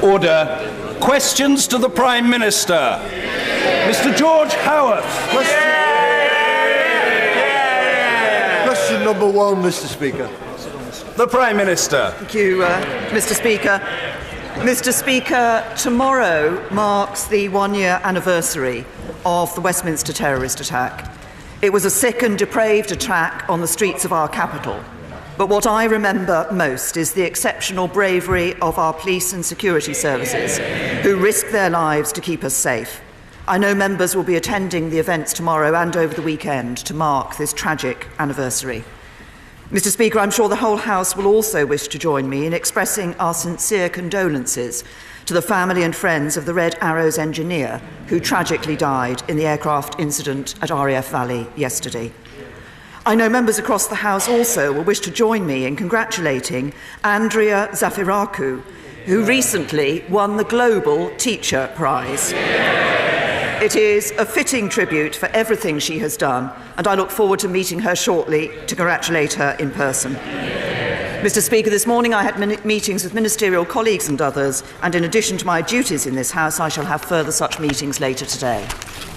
Order. Questions to the Prime Minister. Mr. George Howarth. Question number one, Mr. Speaker. The Prime Minister. Thank you, Mr. Speaker. Mr. Speaker, tomorrow marks the one-year anniversary of the Westminster terrorist attack. It was a sick and depraved attack on the streets of our capital. But what I remember most is the exceptional bravery of our police and security services, who risked their lives to keep us safe. I know members will be attending the events tomorrow and over the weekend to mark this tragic anniversary. Mr. Speaker, I'm sure the whole House will also wish to join me in expressing our sincere condolences to the family and friends of the Red Arrows engineer who tragically died in the aircraft incident at RAF Valley yesterday. I know members across the House also will wish to join me in congratulating Andrea Zafirakou, who recently won the Global Teacher Prize. It is a fitting tribute for everything she has done, and I look forward to meeting her shortly to congratulate her in person. Mr. Speaker, this morning I had meetings with ministerial colleagues and others, and in addition to my duties in this House, I shall have further such meetings later today.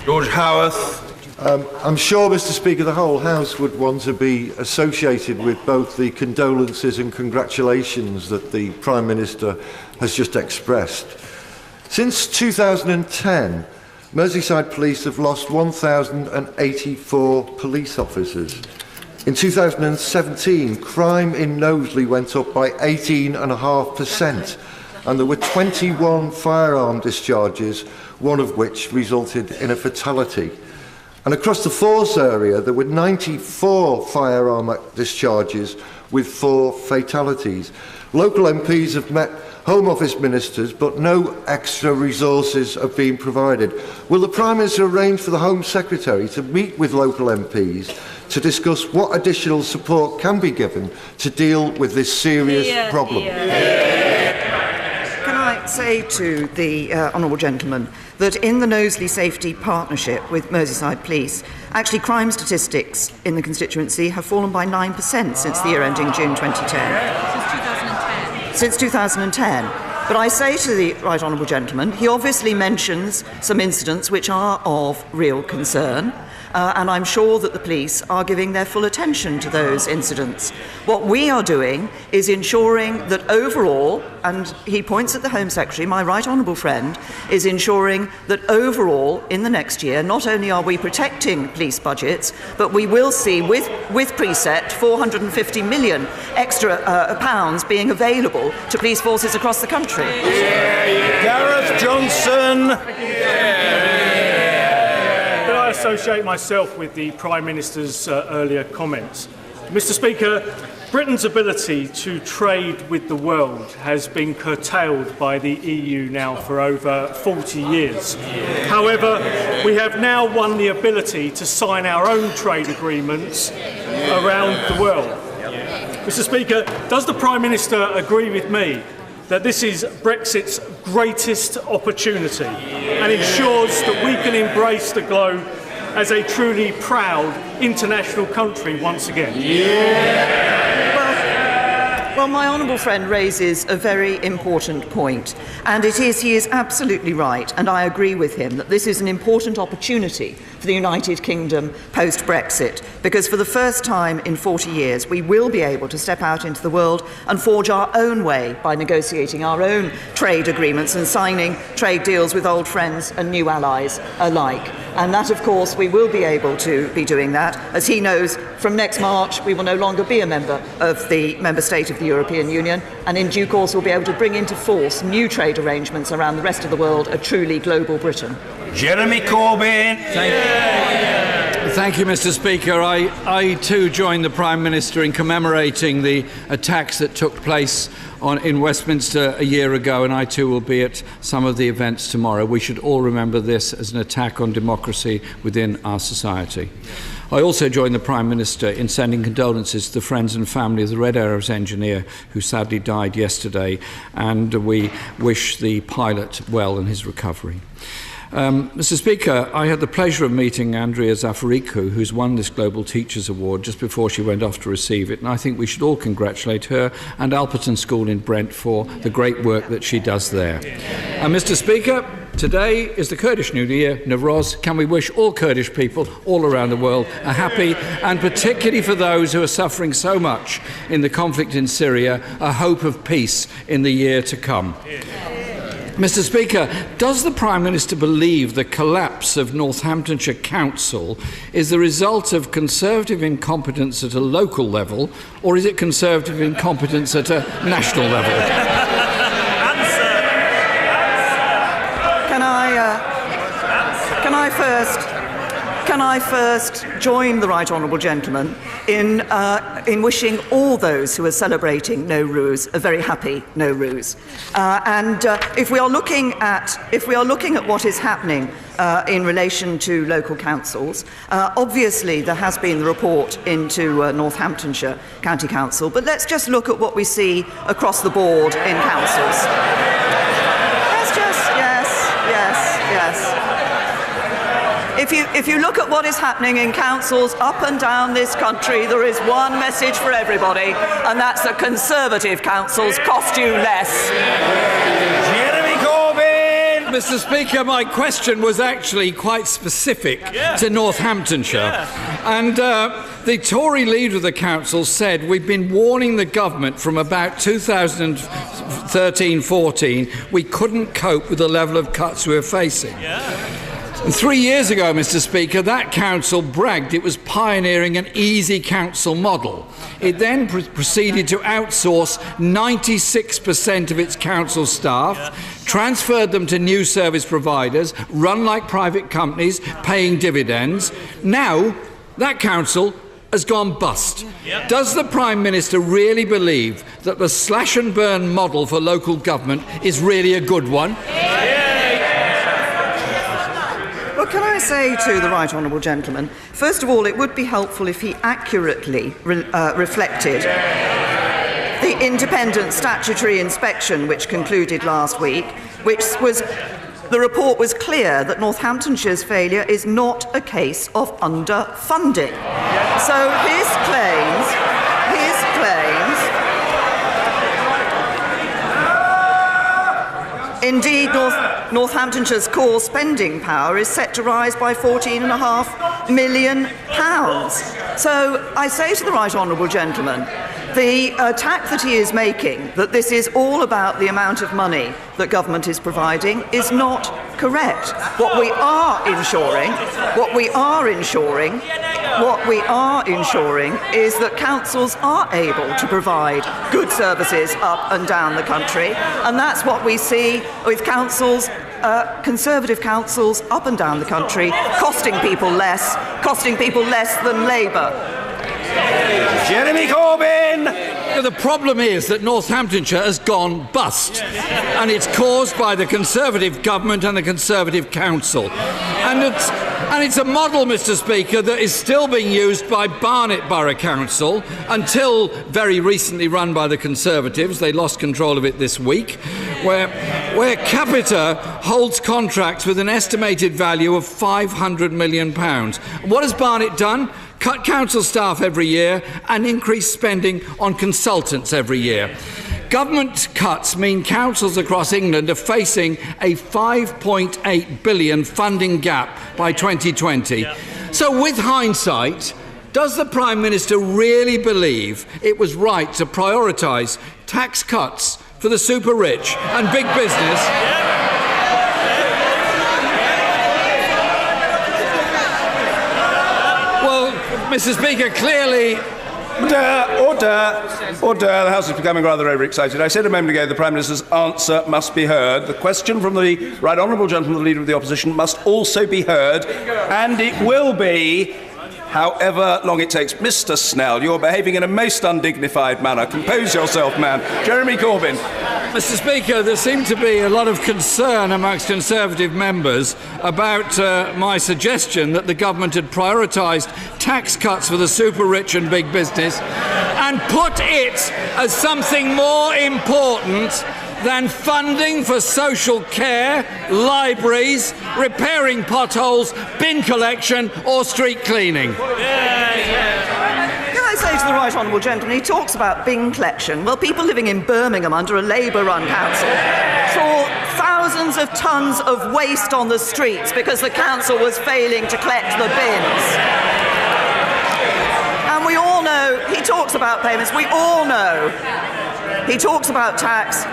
George Howarth. I'm sure, Mr. Speaker, the whole House would want to be associated with both the condolences and congratulations that the Prime Minister has just expressed. Since 2010, Merseyside Police have lost 1,084 police officers. In 2017, crime in Knowsley went up by 18.5%, and there were 21 firearm discharges, one of which resulted in a fatality. And across the Force area, there were 94 firearm discharges with 4 fatalities. Local MPs have met Home Office ministers, but no extra resources have been provided. Will the Prime Minister arrange for the Home Secretary to meet with local MPs to discuss what additional support can be given to deal with this serious problem? Can I say to the honourable gentleman that in the Knowsley Safety Partnership with Merseyside Police, actually crime statistics in the constituency have fallen by 9% since the year ending June 2010. Since 2010. But I say to the right honourable gentleman, he obviously mentions some incidents which are of real concern, and I'm sure that the police are giving their full attention to those incidents. What we are doing is ensuring that overall, and he points at the Home Secretary, my right honourable friend, is ensuring that overall in the next year, not only are we protecting police budgets, but we will see with precept 450 million extra pounds being available to police forces across the country. Gareth Johnson. I associate myself with the Prime Minister's earlier comments. Mr. Speaker, Britain's ability to trade with the world has been curtailed by the EU now for over 40 years. However, we have now won the ability to sign our own trade agreements around the world. Mr. Speaker, does the Prime Minister agree with me that this is Brexit's greatest opportunity and ensures that we can embrace the globe as a truly proud international country once again? Well, my honourable friend raises a very important point, and he is absolutely right, and I agree with him that this is an important opportunity for the United Kingdom post-Brexit, because for the first time in 40 years we will be able to step out into the world and forge our own way by negotiating our own trade agreements and signing trade deals with old friends and new allies alike. And that, of course, we will be able to be doing that. As he knows, from next March we will no longer be a member of the member state of the European Union, and in due course we'll be able to bring into force new trade arrangements around the rest of the world, a truly global Britain. Jeremy Corbyn. Thank you, Mr. Speaker. I too join the Prime Minister in commemorating the attacks that took place in Westminster a year ago, and I too will be at some of the events tomorrow. We should all remember this as an attack on democracy within our society. I also join the Prime Minister in sending condolences to the friends and family of the Red Arrows engineer who sadly died yesterday, and we wish the pilot well in his recovery. Mr. Speaker, I had the pleasure of meeting Andrea Zafarikou, who's won this Global Teachers Award, just before she went off to receive it, and I think we should all congratulate her and Alperton School in Brent for the great work that she does there. And Mr. Speaker, today is the Kurdish New Year, Navroz. Can we wish all Kurdish people all around the world a happy, and particularly for those who are suffering so much in the conflict in Syria, a hope of peace in the year to come. Mr. Speaker, does the Prime Minister believe the collapse of Northamptonshire Council is the result of Conservative incompetence at a local level, or is it Conservative incompetence at a national level? Can I first join the Right Honourable Gentleman in wishing all those who are celebrating Nowruz a very happy Nowruz. If we are looking at what is happening in relation to local councils, obviously there has been the report into Northamptonshire County Council, but let's just look at what we see across the board in councils. Yes. If you look at what is happening in councils up and down this country, there is one message for everybody, and that's that Conservative councils cost you less. Jeremy Corbyn! Mr. Speaker, my question was actually quite specific to Northamptonshire. And the Tory leader of the council said, we've been warning the government from about 2013-14 we couldn't cope with the level of cuts we were facing. And 3 years ago, Mr. Speaker, that council bragged it was pioneering an easy council model. It then proceeded to outsource 96% of its council staff, transferred them to new service providers, run like private companies, paying dividends. Now, that council has gone bust. Does the Prime Minister really believe that the slash and burn model for local government is really a good one? Well, can I say to the Right Honourable Gentleman, first of all, it would be helpful if he accurately reflected the independent statutory inspection which concluded last week, the report was clear that Northamptonshire's failure is not a case of underfunding. So his claims, indeed, Northamptonshire's core spending power is set to rise by £14.5 million. So I say to the Right Honourable Gentleman, the attack that he is making, that this is all about the amount of money that government is providing, is not correct. What we are ensuring is that councils are able to provide good services up and down the country, and that's what we see with councils, Conservative councils up and down the country, costing people less than Labour. Jeremy Corbyn! The problem is that Northamptonshire has gone bust, and it's caused by the Conservative government and the Conservative council. And it's a model, Mr. Speaker, that is still being used by Barnet Borough Council, until very recently run by the Conservatives. They lost control of it this week, where Capita holds contracts with an estimated value of £500 million. What has Barnet done? Cut council staff every year and increase spending on consultants every year. Government cuts mean councils across England are facing a £5.8 billion funding gap by 2020. So with hindsight, does the Prime Minister really believe it was right to prioritise tax cuts for the super rich and big business? Well, Mr. Speaker, clearly... Order. The House is becoming rather overexcited. I said a moment ago the Prime Minister's answer must be heard. The question from the Right Honourable Gentleman, the Leader of the Opposition, must also be heard, and it will be, however long it takes. Mr. Snell, you're behaving in a most undignified manner. Compose yourself, man. Jeremy Corbyn. Mr. Speaker, there seemed to be a lot of concern amongst Conservative members about my suggestion that the government had prioritised tax cuts for the super rich and big business and put it as something more important than funding for social care, libraries, repairing potholes, bin collection or street cleaning. Can I say to the right honourable gentleman, he talks about bin collection. Well, people living in Birmingham under a Labour-run council saw thousands of tonnes of waste on the streets because the council was failing to collect the bins. And we all know, he talks about payments, we all know, he talks about tax.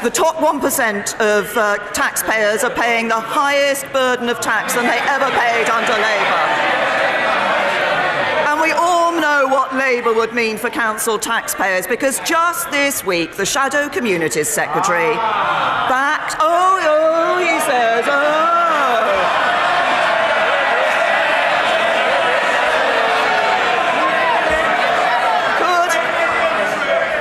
The top 1% of taxpayers are paying the highest burden of tax than they ever paid under Labour. And we all know what Labour would mean for council taxpayers, because just this week the Shadow Communities Secretary backed, he says,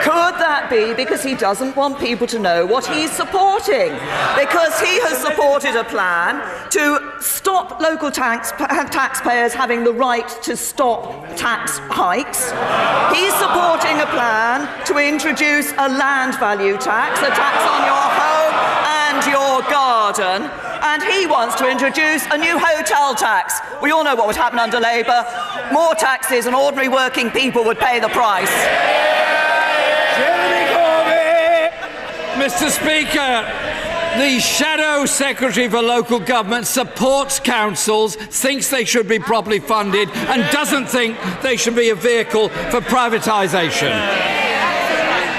Could that be because he doesn't want people to know what he's supporting? Because he has supported a plan to stop local taxpayers having the right to stop tax hikes. He's supporting a plan to introduce a land value tax, a tax on your home and your garden. And he wants to introduce a new hotel tax. We all know what would happen under Labour. More taxes and ordinary working people would pay the price. Mr. Speaker, the Shadow Secretary for Local Government supports councils, thinks they should be properly funded, and doesn't think they should be a vehicle for privatisation.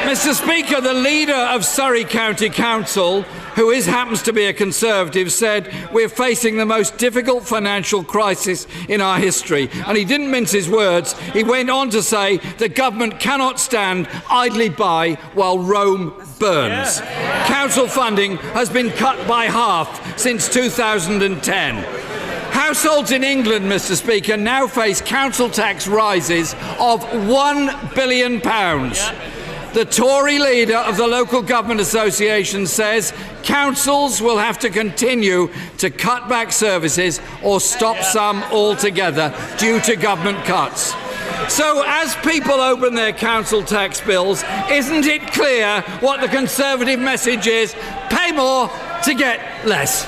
Mr. Speaker, the leader of Surrey County Council, who happens to be a Conservative, said we're facing the most difficult financial crisis in our history. And he didn't mince his words. He went on to say the government cannot stand idly by while Rome burns. Council funding has been cut by half since 2010. Households in England, Mr. Speaker, now face council tax rises of £1 billion. The Tory leader of the Local Government Association says councils will have to continue to cut back services or stop some altogether due to government cuts. So as people open their council tax bills, isn't it clear what the Conservative message is? Pay more to get less.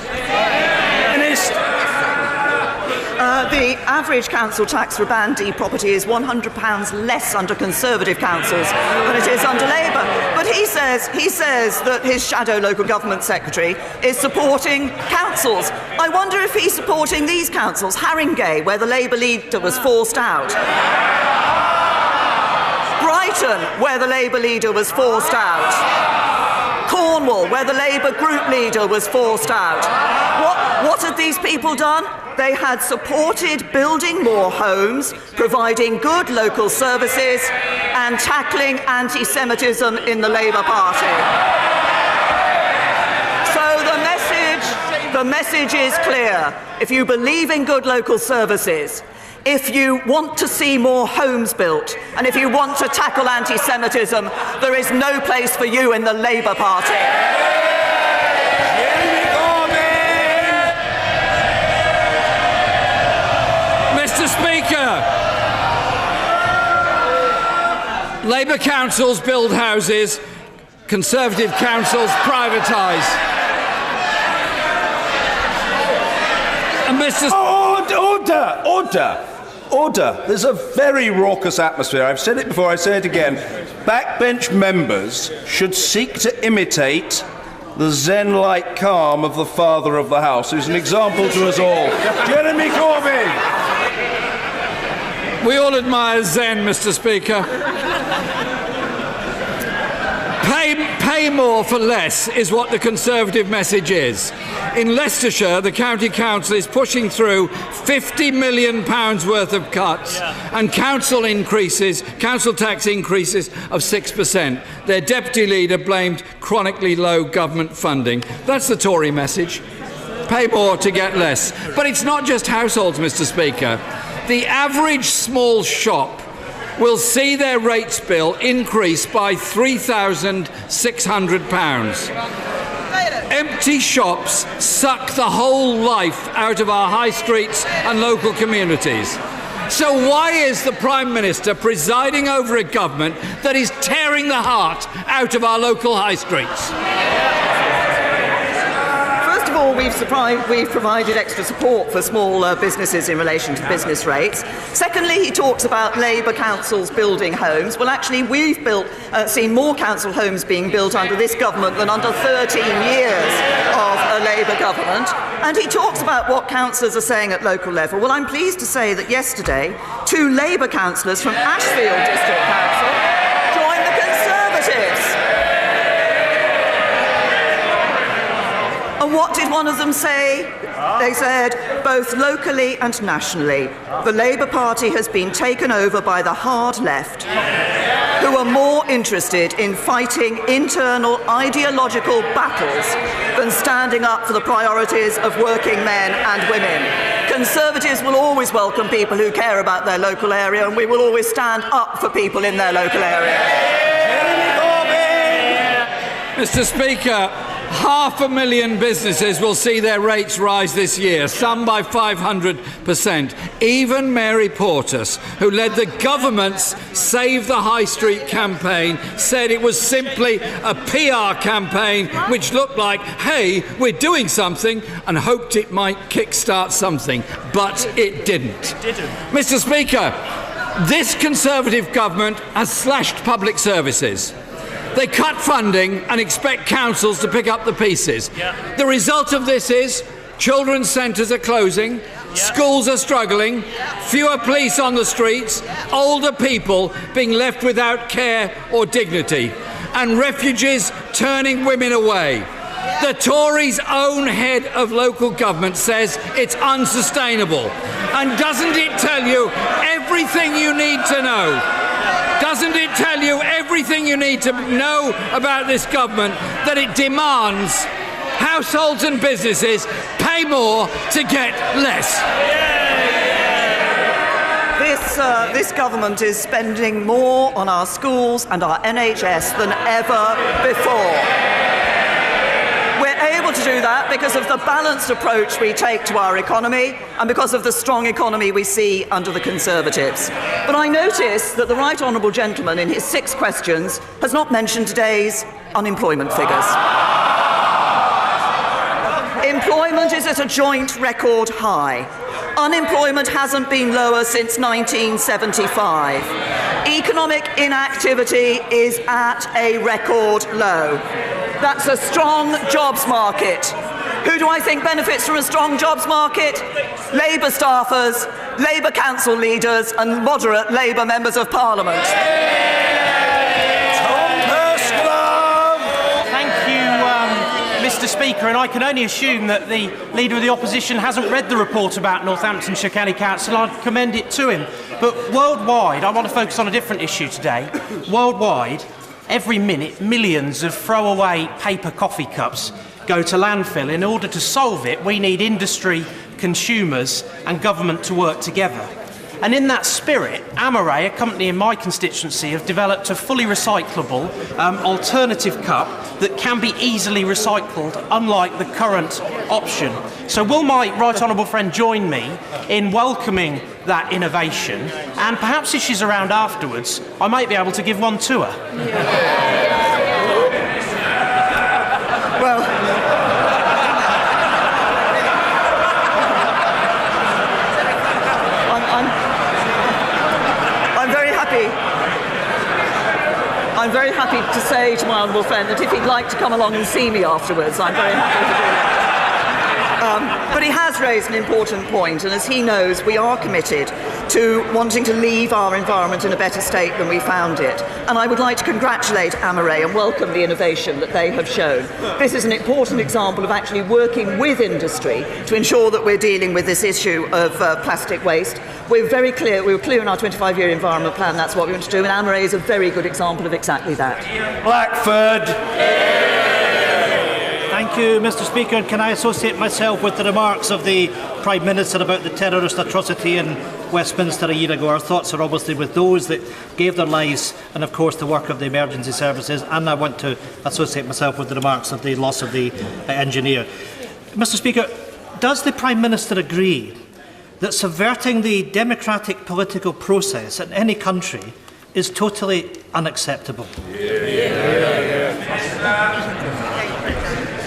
The average council tax for Band property is £100 less under Conservative councils than it is under Labour. But he says that his shadow local government secretary is supporting councils. I wonder if he's supporting these councils: Haringey, where the Labour leader was forced out; Brighton, where the Labour leader was forced out; Cornwall, where the Labour group leader was forced out. What had these people done? They had supported building more homes, providing good local services, and tackling anti-Semitism in the Labour Party. So the message is clear. If you believe in good local services, if you want to see more homes built, and if you want to tackle anti-Semitism, there is no place for you in the Labour Party. Mr. Speaker, Labour councils build houses, Conservative councils privatise. And Mr. Order. There's a very raucous atmosphere. I've said it before, I say it again. Backbench members should seek to imitate the Zen-like calm of the father of the house, who's an example to us all. Jeremy Corbyn! We all admire Zen, Mr. Speaker. Pay more for less is what the Conservative message is. In Leicestershire, the County Council is pushing through £50 million worth of cuts and council tax increases of 6%. Their deputy leader blamed chronically low government funding. That's the Tory message. Pay more to get less. But it's not just households, Mr. Speaker. The average small shop will see their rates bill increase by £3,600. Empty shops suck the whole life out of our high streets and local communities. So why is the Prime Minister presiding over a government that is tearing the heart out of our local high streets? First of all, we've provided extra support for small businesses in relation to business rates. Secondly, he talks about Labour councils building homes. Well, actually, we've seen more council homes being built under this government than under 13 years of a Labour government. And he talks about what councillors are saying at local level. Well, I'm pleased to say that yesterday, 2 Labour councillors from Ashfield District Council joined the Conservatives. And what did one of them say? They said, both locally and nationally, the Labour Party has been taken over by the hard left, who are more interested in fighting internal ideological battles than standing up for the priorities of working men and women. Conservatives will always welcome people who care about their local area, and we will always stand up for people in their local area. Mr. Speaker, 500,000 businesses will see their rates rise this year, some by 500%. Even Mary Portas, who led the government's Save the High Street campaign, said it was simply a PR campaign which looked like, hey, we're doing something, and hoped it might kickstart something. But it didn't. Mr. Speaker, this Conservative government has slashed public services. They cut funding and expect councils to pick up the pieces. The result of this is children's centres are closing, schools are struggling, fewer police on the streets, older people being left without care or dignity, and refugees turning women away. The Tories' own head of local government says it's unsustainable. And doesn't it tell you everything you need to know? Doesn't it tell you everything you need to know about this government, that it demands households and businesses pay more to get less? This government is spending more on our schools and our NHS than ever before. We're able to do that because of the balanced approach we take to our economy and because of the strong economy we see under the Conservatives. But I notice that the Right Honourable Gentleman in his 6 questions has not mentioned today's unemployment figures. Employment is at a joint record high. Unemployment hasn't been lower since 1975. Economic inactivity is at a record low. That's a strong jobs market. Who do I think benefits from a strong jobs market? Labour staffers, Labour council leaders and moderate Labour members of Parliament. Mr. Speaker, and I can only assume that the Leader of the Opposition hasn't read the report about Northamptonshire County Council. I'd commend it to him. But worldwide, I want to focus on a different issue today. Worldwide, every minute, millions of throwaway paper coffee cups go to landfill. In order to solve it, we need industry, consumers and government to work together. And in that spirit, Amaray, a company in my constituency, have developed a fully recyclable alternative cup that can be easily recycled, unlike the current option. So will my right honourable friend join me in welcoming that innovation? And perhaps if she's around afterwards, I might be able to give one to her. Well, I'm very happy to say to my honourable friend that if he'd like to come along and see me afterwards, I'm very happy to do that. But he has raised an important point, and as he knows, we are committed to wanting to leave our environment in a better state than we found it. And I would like to congratulate Amaray and welcome the innovation that they have shown. This is an important example of actually working with industry to ensure that we're dealing with this issue of plastic waste. We were clear in our 25-year environment plan, that's what we want to do, and Amaray is a very good example of exactly that. Blackford. Thank you, Mr. Speaker. And can I associate myself with the remarks of the Prime Minister about the terrorist atrocity in Westminster a year ago? Our thoughts are obviously with those that gave their lives and, of course, the work of the emergency services. And I want to associate myself with the remarks of the loss of the engineer. Mr. Speaker, does the Prime Minister agree that subverting the democratic political process in any country is totally unacceptable?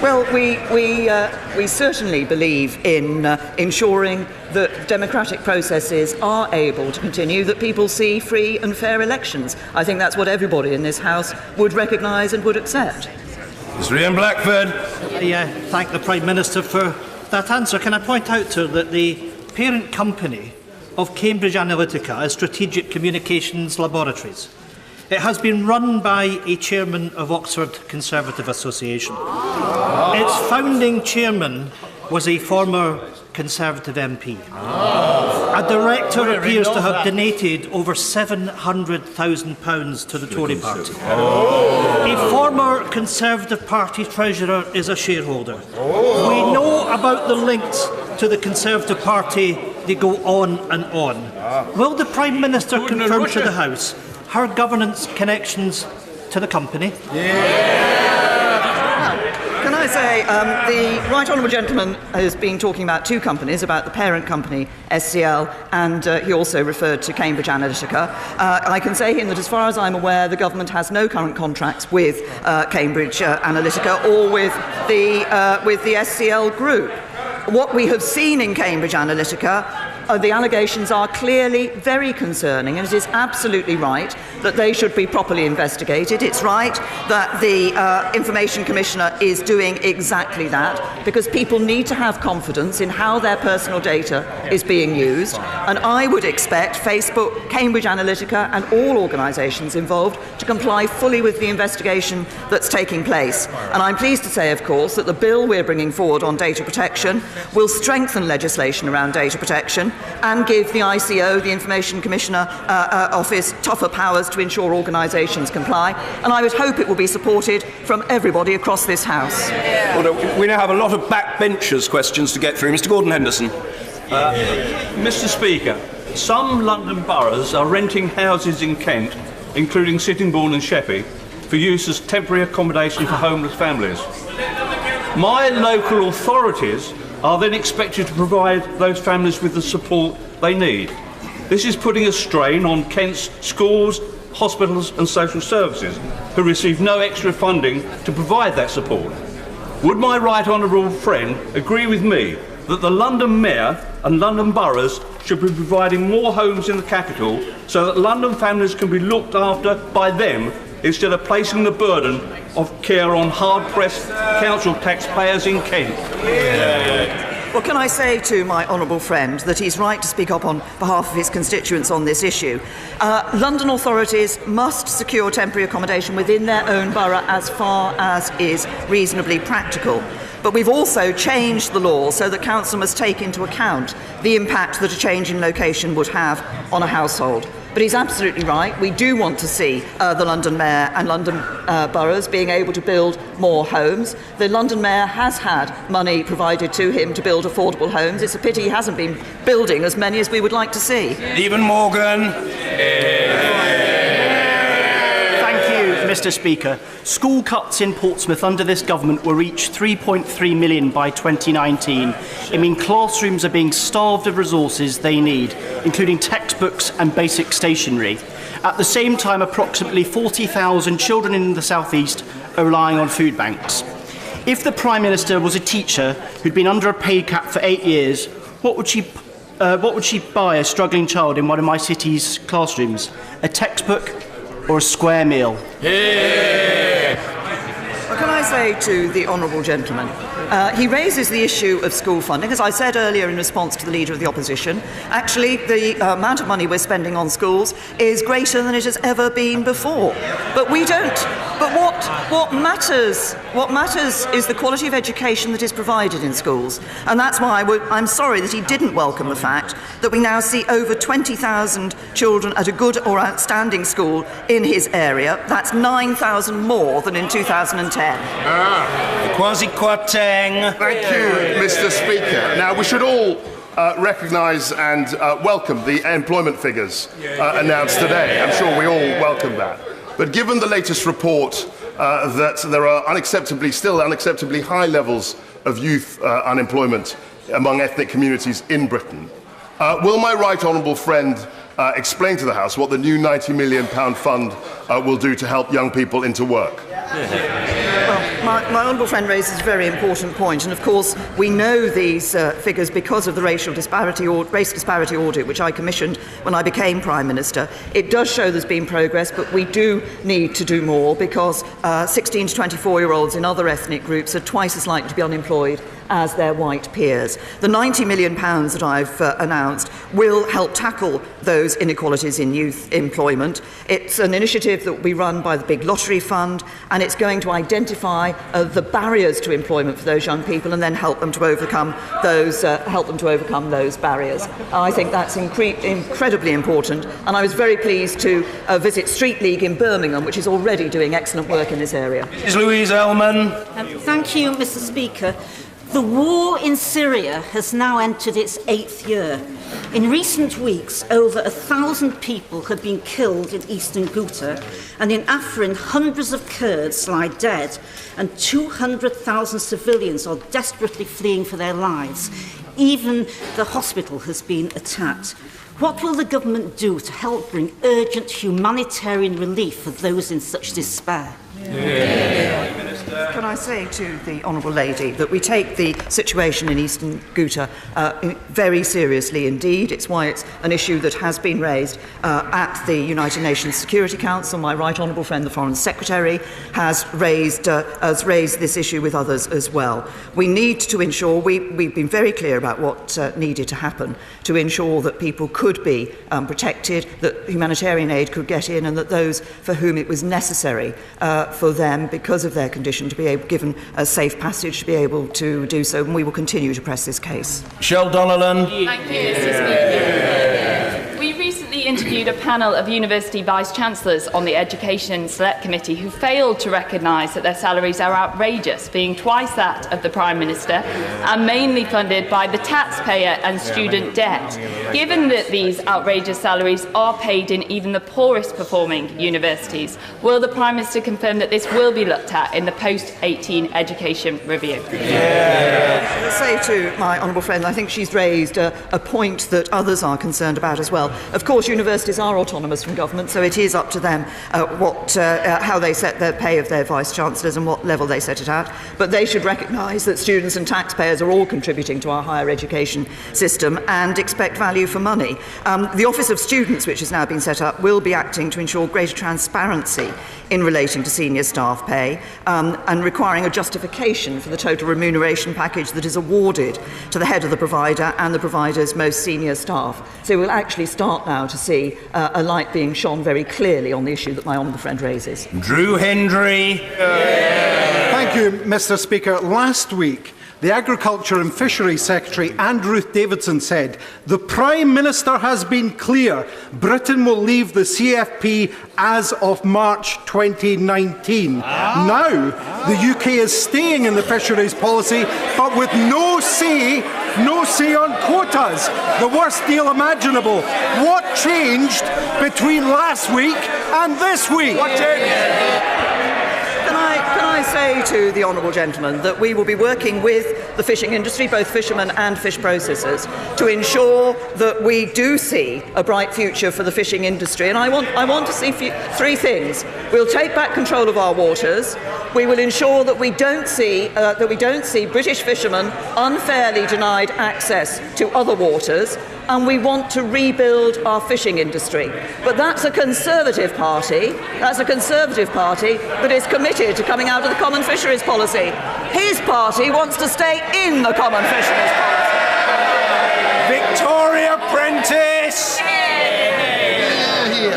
Well, we certainly believe in ensuring that democratic processes are able to continue, that people see free and fair elections. I think that's what everybody in this House would recognise and would accept. Mr. Ian Blackford. I thank the Prime Minister for that answer. Can I point out to her that the parent company of Cambridge Analytica is Strategic Communications Laboratories? It has been run by a chairman of Oxford Conservative Association. Its founding chairman was a former Conservative MP. A director appears to have donated over £700,000 to the Tory party. A former Conservative Party treasurer is a shareholder. We know about the links to the Conservative Party. They go on and on. Will the Prime Minister confirm to the House her governance connections to the company? Can I say, the Right Honourable Gentleman has been talking about two companies, about the parent company, SCL, and he also referred to Cambridge Analytica. I can say him that as far as I'm aware, the government has no current contracts with Cambridge Analytica or with the SCL group. What we have seen in Cambridge Analytica, the allegations are clearly very concerning, and it is absolutely right that they should be properly investigated. It's right that the Information Commissioner is doing exactly that, because people need to have confidence in how their personal data is being used. And I would expect Facebook, Cambridge Analytica and all organisations involved to comply fully with the investigation that's taking place. And I'm pleased to say, of course, that the bill we're bringing forward on data protection will strengthen legislation around data protection and give the ICO, the Information Commissioner Office, tougher powers to ensure organisations comply. And I would hope it will be supported from everybody across this House. Well, we now have a lot of backbenchers' questions to get through. Mr. Gordon Henderson. Mr. Speaker, some London boroughs are renting houses in Kent, including Sittingbourne and Sheppey, for use as temporary accommodation for homeless families. My local authorities are then expected to provide those families with the support they need. This is putting a strain on Kent's schools, hospitals and social services, who receive no extra funding to provide that support. Would my right honourable friend agree with me that the London Mayor and London boroughs should be providing more homes in the capital so that London families can be looked after by them instead of placing the burden of care on hard-pressed council taxpayers in Kent? Well, can I say to my honourable friend that he's right to speak up on behalf of his constituents on this issue? London authorities must secure temporary accommodation within their own borough as far as is reasonably practical. But we've also changed the law so that council must take into account the impact that a change in location would have on a household. But he's absolutely right. We do want to see the London Mayor and London boroughs being able to build more homes. The London Mayor has had money provided to him to build affordable homes. It's a pity he hasn't been building as many as we would like to see. Stephen Morgan. Mr. Speaker, school cuts in Portsmouth under this government will reach 3.3 million by 2019. It means classrooms are being starved of resources they need, including textbooks and basic stationery. At the same time, approximately 40,000 children in the South East are relying on food banks. If the Prime Minister was a teacher who'd been under a pay cap for 8 years, what would she buy a struggling child in one of my city's classrooms? A textbook or a square meal? Well, can I say to the honourable gentleman, he raises the issue of school funding. As I said earlier in response to the Leader of the Opposition, actually the amount of money we're spending on schools is greater than it has ever been before. But we don't. But what matters is the quality of education that is provided in schools. And that's why I'm sorry that he didn't welcome the fact that we now see over 20,000 children at a good or outstanding school in his area. That's 9,000 more than in 2010. Kwasi Kwarteng. Thank you, Mr. Speaker. Now, we should all recognise and welcome the employment figures announced today. I'm sure we all welcome that. But given the latest report that there are still unacceptably high levels of youth unemployment among ethnic communities in Britain, Will my right honourable friend explain to the House what the new £90 million fund will do to help young people into work? Well, my honourable friend raises a very important point, and of course we know these figures because of the race disparity audit which I commissioned when I became Prime Minister. It does show there's been progress, but we do need to do more, because 16 to 24-year-olds in other ethnic groups are twice as likely to be unemployed as their white peers. The £90 million that I've announced will help tackle those inequalities in youth employment. It's an initiative that will be run by the Big Lottery Fund, and it's going to identify the barriers to employment for those young people and then help them to overcome those barriers. I think that's incredibly important, and I was very pleased to visit Street League in Birmingham, which is already doing excellent work in this area. Ms. Louise Ellman. Thank you, Mr. Speaker. The war in Syria has now entered its 8th year. In recent weeks, over 1,000 people have been killed in eastern Ghouta, and in Afrin, hundreds of Kurds lie dead, and 200,000 civilians are desperately fleeing for their lives. Even the hospital has been attacked. What will the government do to help bring urgent humanitarian relief for those in such despair? Can I say to the Honourable Lady that we take the situation in eastern Ghouta very seriously indeed. It's why it's an issue that has been raised at the United Nations Security Council. My right honourable friend, the Foreign Secretary, has raised this issue with others as well. We need to ensure, we've been very clear about what needed to happen to ensure that people could be protected, that humanitarian aid could get in, and that those for whom it was necessary for them, because of their condition, to be given a safe passage to be able to do so, and we will continue to press this case. Michelle Donnellan. Thank you, Mr. Speaker. We recently interviewed a panel of university vice-chancellors on the Education Select Committee who failed to recognise that their salaries are outrageous, being twice that of the Prime Minister and mainly funded by the taxpayer and student debt. Given that these outrageous salaries are paid in even the poorest performing universities, will the Prime Minister confirm that this will be looked at in the post-18 education review? I say to my honourable friend, I think she's raised a point that others are concerned about as well. Of course, universities are autonomous from government, so it is up to them how they set their pay of their vice-chancellors and what level they set it at. But they should recognise that students and taxpayers are all contributing to our higher education system and expect value for money. The Office of Students, which has now been set up, will be acting to ensure greater transparency in relating to senior staff pay and requiring a justification for the total remuneration package that is awarded to the head of the provider and the provider's most senior staff. So we'll actually start now to see a light being shone very clearly on the issue that my honourable friend raises. Drew Hendry. Thank you, Mr. Speaker. Last week, the Agriculture and Fisheries Secretary, Anne Ruth Davidson, said, "The Prime Minister has been clear. Britain will leave the CFP as of March 2019. Now, the UK is staying in the fisheries policy, but with no say on quotas. The worst deal imaginable. What changed between last week and this week?" Can I say to the honourable gentleman that we will be working with the fishing industry, both fishermen and fish processors, to ensure that we do see a bright future for the fishing industry. And I want to see three things. We'll take back control of our waters. We will ensure that we don't see British fishermen unfairly denied access to other waters. And we want to rebuild our fishing industry. But that's a Conservative party that is committed to coming out of the Common Fisheries Policy. His party wants to stay in the Common Fisheries Policy. Victoria Prentice.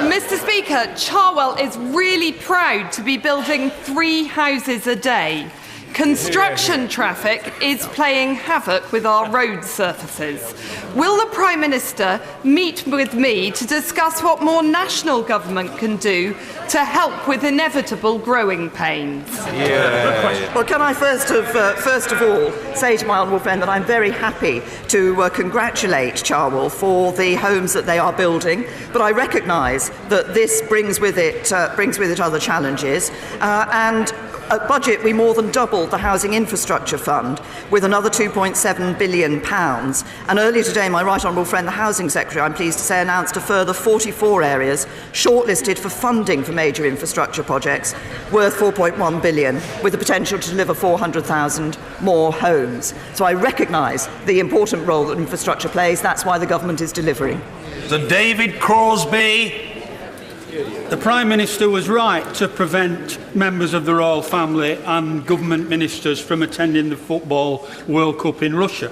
Mr. Speaker, Charwell is really proud to be building 3 houses a day. Construction traffic is playing havoc with our road surfaces. Will the Prime Minister meet with me to discuss what more national government can do to help with inevitable growing pains? Well, can I first of all say to my honourable friend that I'm very happy to congratulate Charwell for the homes that they are building, but I recognise that this brings with it other challenges, and At budget, we more than doubled the Housing Infrastructure Fund with another £2.7 billion. And earlier today, my right honourable friend, the Housing Secretary, I'm pleased to say, announced a further 44 areas shortlisted for funding for major infrastructure projects worth £4.1 billion, with the potential to deliver 400,000 more homes. So I recognise the important role that infrastructure plays. That's why the government is delivering. Sir David Crosby. The Prime Minister was right to prevent members of the royal family and government ministers from attending the Football World Cup in Russia.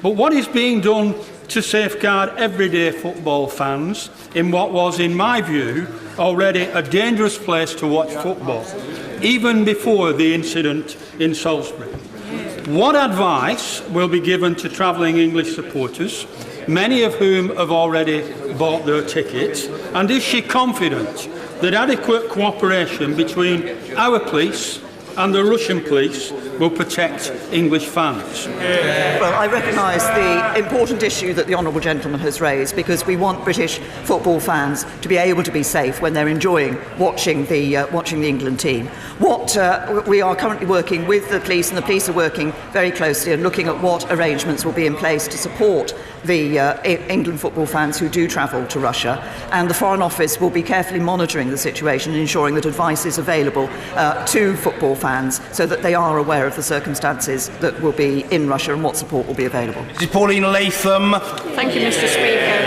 But what is being done to safeguard everyday football fans in what was, in my view, already a dangerous place to watch football, even before the incident in Salisbury? What advice will be given to travelling English supporters, many of whom have already bought their tickets, and is she confident that adequate cooperation between our police and the Russian police will protect English fans? Well, I recognise the important issue that the honourable gentleman has raised, because we want British football fans to be able to be safe when they're enjoying watching the England team. We are currently working with the police, and the police are working very closely and looking at what arrangements will be in place to support the England football fans who do travel to Russia. And the Foreign Office will be carefully monitoring the situation and ensuring that advice is available to football fans so that they are aware of the circumstances that will be in Russia and what support will be available. Mrs Pauline Latham. Thank you, Mr Speaker.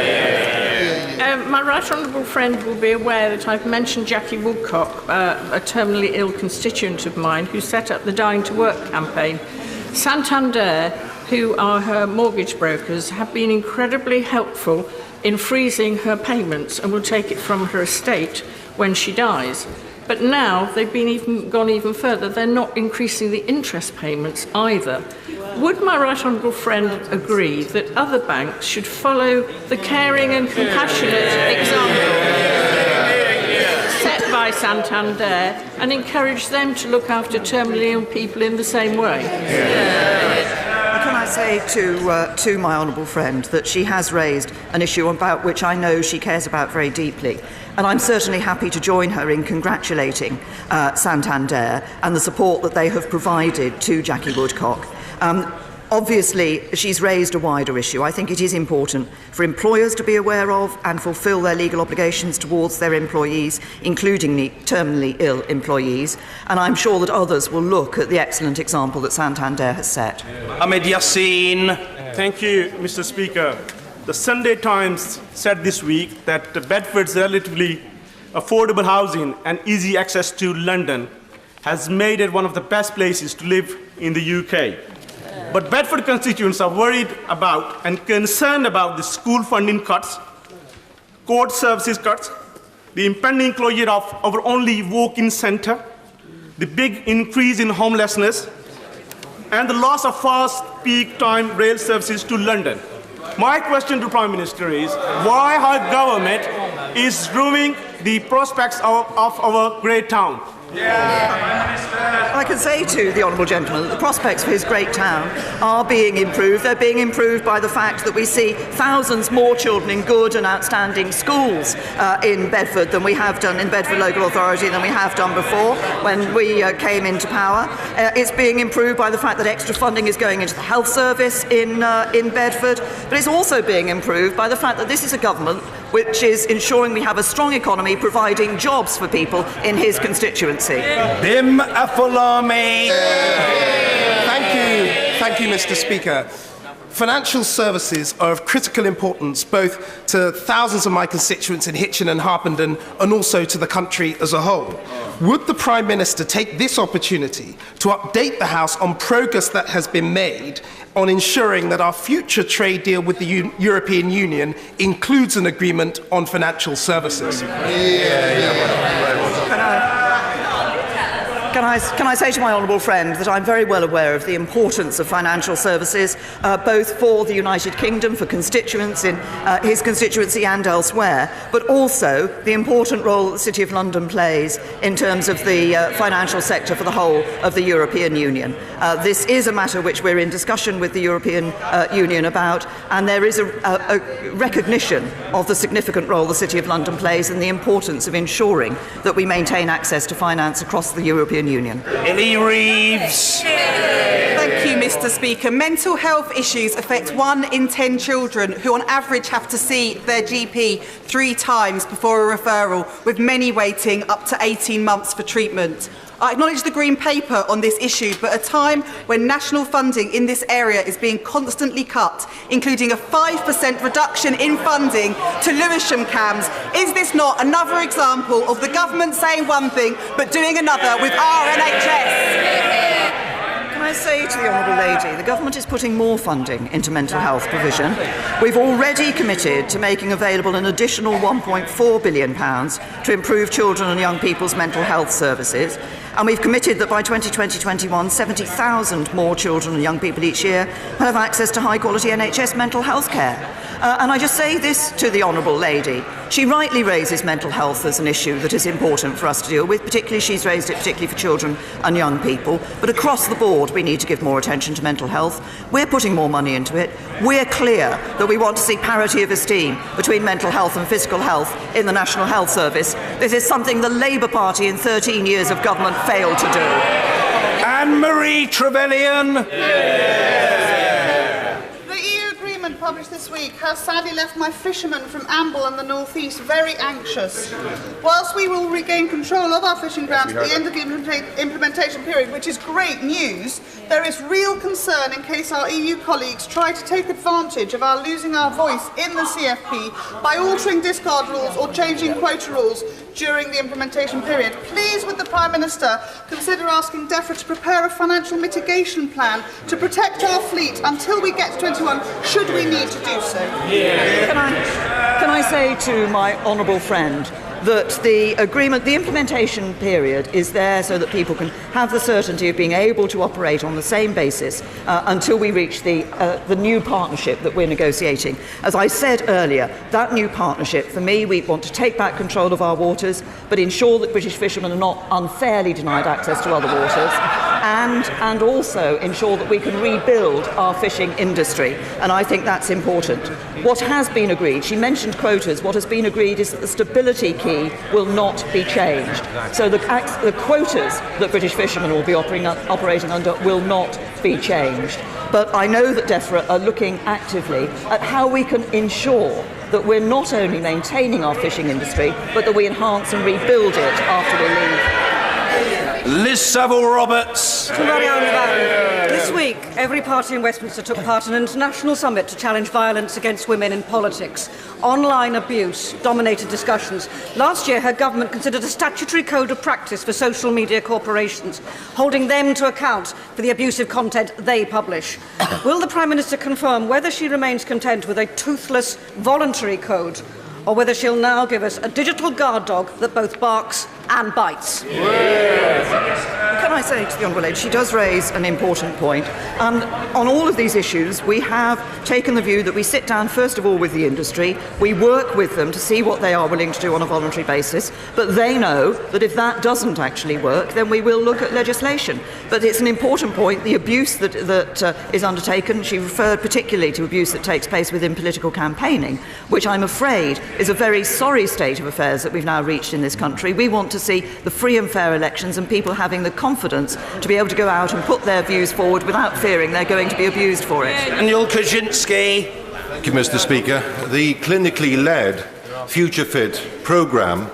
My right honourable friend will be aware that I've mentioned Jackie Woodcock, a terminally ill constituent of mine who set up the Dying to Work campaign. Santander, who are her mortgage brokers, have been incredibly helpful in freezing her payments and will take it from her estate when she dies. But now they've gone even further. They're not increasing the interest payments either. Would my right honourable friend agree that other banks should follow the caring and compassionate example set by Santander and encourage them to look after terminally ill people in the same way? Can I say to my honourable friend that she has raised an issue about which I know she cares about very deeply, and I'm certainly happy to join her in congratulating Santander and the support that they have provided to Jackie Woodcock. Obviously, she's raised a wider issue. I think it is important for employers to be aware of and fulfil their legal obligations towards their employees, including the terminally ill employees, and I'm sure that others will look at the excellent example that Santander has set. Ahmed Yassin. Thank you, Mr Speaker. The Sunday Times said this week that Bedford's relatively affordable housing and easy access to London has made it one of the best places to live in the UK. But Bedford constituents are worried about and concerned about the school funding cuts, court services cuts, the impending closure of our only walk-in centre, the big increase in homelessness, and the loss of fast peak time rail services to London. My question to the Prime Minister is, why her government is ruining the prospects of our great town? I can say to the honourable gentleman that the prospects for his great town are being improved. They're being improved by the fact that we see thousands more children in good and outstanding schools in Bedford than we have done in Bedford Local Authority than we have done before when we came into power. It's being improved by the fact that extra funding is going into the health service in Bedford, but it's also being improved by the fact that this is a government which is ensuring we have a strong economy, providing jobs for people in his constituency. Bim Afolami. Thank you, Mr Speaker. Financial services are of critical importance both to thousands of my constituents in Hitchin and Harpenden and also to the country as a whole. Would the Prime Minister take this opportunity to update the House on progress that has been made on ensuring that our future trade deal with the European Union includes an agreement on financial services? Can I say to my honourable friend that I'm very well aware of the importance of financial services, both for the United Kingdom, for constituents in his constituency and elsewhere, but also the important role that the City of London plays in terms of the financial sector for the whole of the European Union. This is a matter which we're in discussion with the European Union about, and there is a recognition of the significant role the City of London plays and the importance of ensuring that we maintain access to finance across the European Union. Illy Reeves. Thank you, Mr. Speaker. Mental health issues affect 1 in 10 children who on average have to see their GP 3 times before a referral, with many waiting up to 18 months for treatment. I acknowledge the Green Paper on this issue, but at a time when national funding in this area is being constantly cut, including a 5% reduction in funding to Lewisham CAMS, is this not another example of the government saying one thing but doing another with our NHS? Can I say to the Honourable Lady, the government is putting more funding into mental health provision. We've already committed to making available an additional £1.4 billion to improve children and young people's mental health services. And we've committed that by 2020-21, 70,000 more children and young people each year will have access to high-quality NHS mental health care. And I just say this to the Honourable Lady. She rightly raises mental health as an issue that is important for us to deal with, particularly she's raised it particularly for children and young people. But across the board, we need to give more attention to mental health. We're putting more money into it. We're clear that we want to see parity of esteem between mental health and physical health in the National Health Service. This is something the Labour Party in 13 years of government failed to do. Anne-Marie Trevelyan. Published this week has sadly left my fishermen from Amble and the North East very anxious. Whilst we will regain control of our fishing grounds at the end of the implementation period, which is great news, there is real concern in case our EU colleagues try to take advantage of our losing our voice in the CFP by altering discard rules or changing quota rules during the implementation period. Please, would the Prime Minister consider asking DEFRA to prepare a financial mitigation plan to protect our fleet until we get to 21, should we need to do so? Can I say to my honourable friend that the agreement, the implementation period is there so that people can have the certainty of being able to operate on the same basis until we reach the new partnership that we're negotiating. As I said earlier, that new partnership, for me, we want to take back control of our waters, but ensure that British fishermen are not unfairly denied access to other waters, and also ensure that we can rebuild our fishing industry. And I think that's important. What has been agreed, she mentioned quotas, what has been agreed is that the stability key will not be changed. So the quotas that British fishermen will be operating under will not be changed. But I know that DEFRA are looking actively at how we can ensure that we're not only maintaining our fishing industry, but that we enhance and rebuild it after we leave. Liz Saville-Roberts. This week, every party in Westminster took part in an international summit to challenge violence against women in politics. Online abuse dominated discussions. Last year, her government considered a statutory code of practice for social media corporations, holding them to account for the abusive content they publish. Will the Prime Minister confirm whether she remains content with a toothless, voluntary code, or whether she'll now give us a digital guard dog that both barks and bites? Can I say to the Honourable Lady, she does raise an important point. On all of these issues, we have taken the view that we sit down, first of all, with the industry. We work with them to see what they are willing to do on a voluntary basis. But they know that if that doesn't actually work, then we will look at legislation. But it's an important point, the abuse that is undertaken. She referred particularly to abuse that takes place within political campaigning, which I'm afraid is a very sorry state of affairs that we've now reached in this country. We want to see the free and fair elections and people having the confidence to be able to go out and put their views forward without fearing they're going to be abused for it. Daniel Kaczynski. Thank you, Mr. Speaker. The clinically led Future Fit programme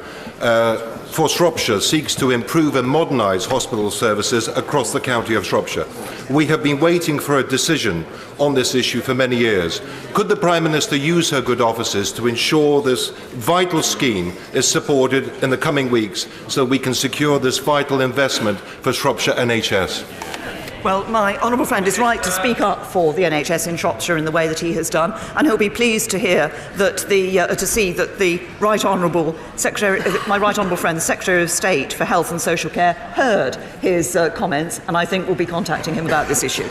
for Shropshire seeks to improve and modernise hospital services across the county of Shropshire. We have been waiting for a decision on this issue for many years. Could the Prime Minister use her good offices to ensure this vital scheme is supported in the coming weeks so we can secure this vital investment for Shropshire NHS? Well, my honourable friend is right to speak up for the NHS in Shropshire in the way that he has done, and he'll be pleased to hear that to see that the Right Honourable Secretary, my Right Honourable friend, the Secretary of State for Health and Social Care, heard his comments, and I think we'll be contacting him about this issue.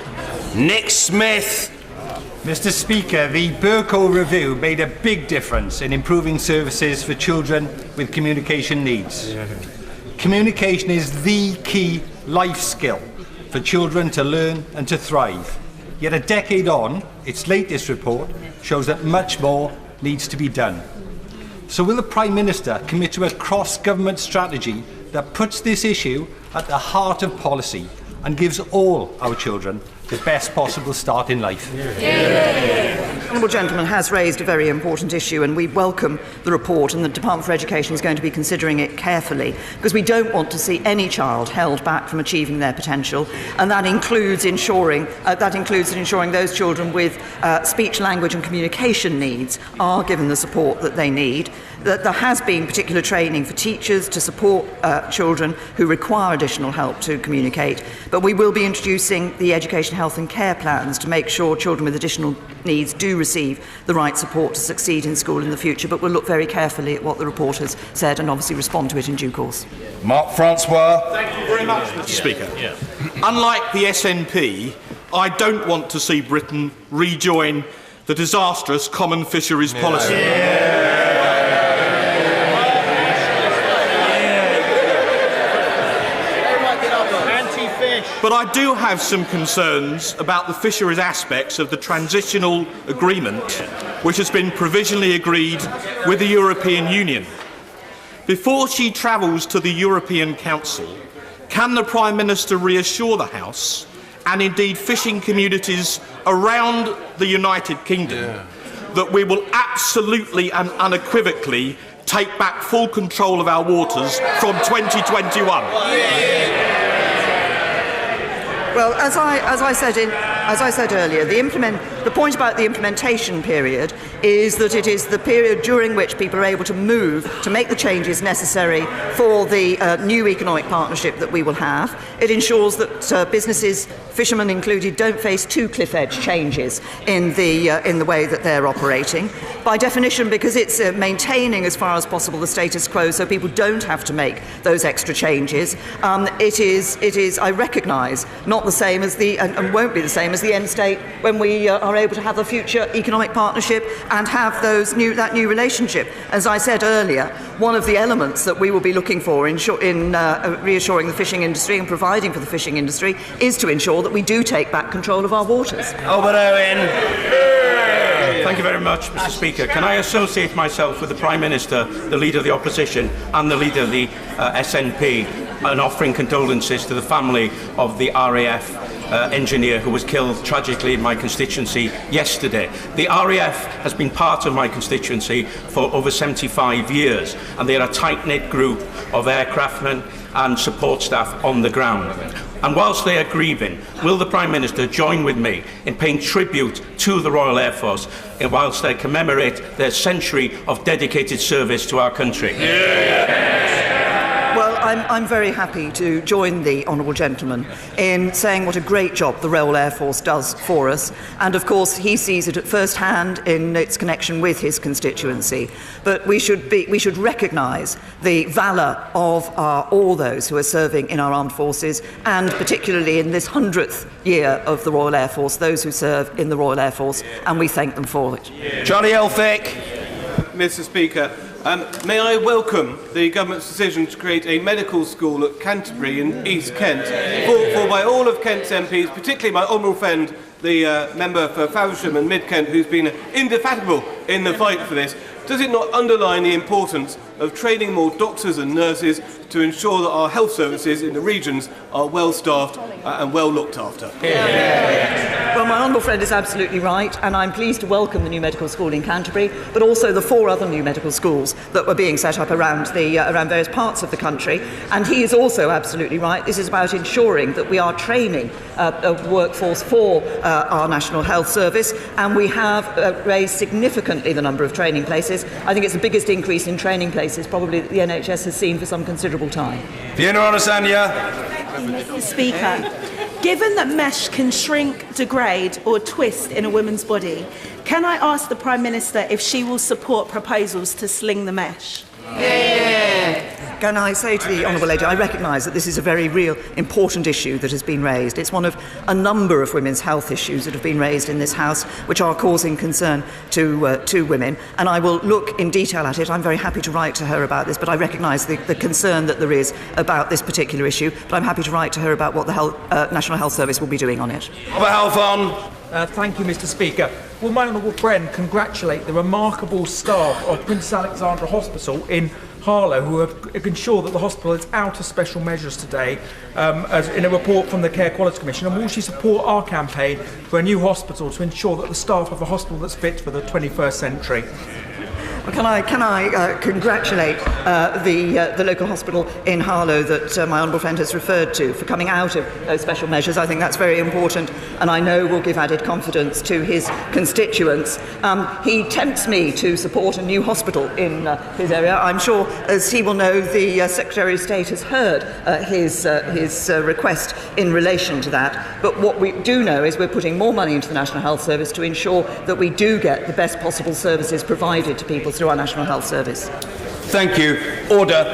Nick Smith. Mr. Speaker, the Burko review made a big difference in improving services for children with communication needs. Communication is the key life skill for children to learn and to thrive. Yet a decade on, its latest report shows that much more needs to be done. So will the Prime Minister commit to a cross-government strategy that puts this issue at the heart of policy and gives all our children the best possible start in life. The honourable gentleman has raised a very important issue, and we welcome the report, and the Department for Education is going to be considering it carefully, because we don't want to see any child held back from achieving their potential, and that includes ensuring those children with speech, language and communication needs are given the support that they need. That there has been particular training for teachers to support children who require additional help to communicate, but we will be introducing the education, health and care plans to make sure children with additional needs do receive the right support to succeed in school in the future, but we'll look very carefully at what the report has said and obviously respond to it in due course. Mark Francois. Thank you very much, Mr. Speaker. Unlike the SNP, I don't want to see Britain rejoin the disastrous common fisheries policy. But I do have some concerns about the fisheries aspects of the transitional agreement which has been provisionally agreed with the European Union. Before she travels to the European Council, can the Prime Minister reassure the House, and indeed fishing communities around the United Kingdom, that we will absolutely and unequivocally take back full control of our waters from 2021? Well, as I said earlier, the point about the implementation period is that it is the period during which people are able to move to make the changes necessary for the new economic partnership that we will have. It ensures that businesses, fishermen included, don't face two cliff edge changes in the way that they're operating. By definition, because it's maintaining as far as possible the status quo, so people don't have to make those extra changes. It is, I recognise, not the same as and won't be the same as the end state when we are able to have a future economic partnership and have that new relationship. As I said earlier, one of the elements that we will be looking for in reassuring the fishing industry and providing for the fishing industry is to ensure that we do take back control of our waters. Albert Owen. Thank you very much, Mr. Speaker. Can I associate myself with the Prime Minister, the Leader of the Opposition and the Leader of the SNP in offering condolences to the family of the RAF engineer who was killed tragically in my constituency yesterday. The RAF has been part of my constituency for over 75 years, and they are a tight-knit group of aircraftmen and support staff on the ground. And whilst they are grieving, will the Prime Minister join with me in paying tribute to the Royal Air Force whilst they commemorate their century of dedicated service to our country? Well, I'm very happy to join the honourable gentleman in saying what a great job the Royal Air Force does for us, and of course he sees it at first hand in its connection with his constituency. But we should recognise the valour of all those who are serving in our armed forces, and particularly in this 100th year of the Royal Air Force, those who serve in the Royal Air Force, and we thank them for it. Johnny Elphick. Mr. Speaker, may I welcome the government's decision to create a medical school at Canterbury in East Kent, for by all of Kent's MPs, particularly my honourable friend, the member for Faversham and Mid-Kent, who's been indefatigable in the fight for this. Does it not underline the importance of training more doctors and nurses to ensure that our health services in the regions are well staffed and well looked after? Well, my honourable friend is absolutely right, and I'm pleased to welcome the new medical school in Canterbury, but also the 4 other new medical schools that were being set up around various parts of the country. And he is also absolutely right. This is about ensuring that we are training a workforce for our National Health Service, and we have raised significantly the number of training places. I think it's the biggest increase in training places probably that the NHS has seen for some considerable time. Fiona Onasanya. Mr. Speaker, given that mesh can shrink, degrade or twist in a woman's body, can I ask the Prime Minister if she will support proposals to sling the mesh? Can I say to the Honourable Lady, I recognise that this is a very real, important issue that has been raised. It's one of a number of women's health issues that have been raised in this House, which are causing concern to women, and I will look in detail at it. I'm very happy to write to her about this, but I recognise the concern that there is about this particular issue, but I'm happy to write to her about what the National Health Service will be doing on it. Thank you, Mr. Speaker. Will my honourable friend congratulate the remarkable staff of Princess Alexandra Hospital in Harlow, who have ensured that the hospital is out of special measures today, as in a report from the Care Quality Commission? And will she support our campaign for a new hospital to ensure that the staff have a hospital that's fit for the 21st century? Well, can I congratulate the local hospital in Harlow that my honourable friend has referred to for coming out of those special measures. I think that's very important, and I know will give added confidence to his constituents. He tempts me to support a new hospital in his area. I'm sure, as he will know, the Secretary of State has heard his request in relation to that. But what we do know is we're putting more money into the National Health Service to ensure that we do get the best possible services provided to people through our National Health Service. Thank you. Order.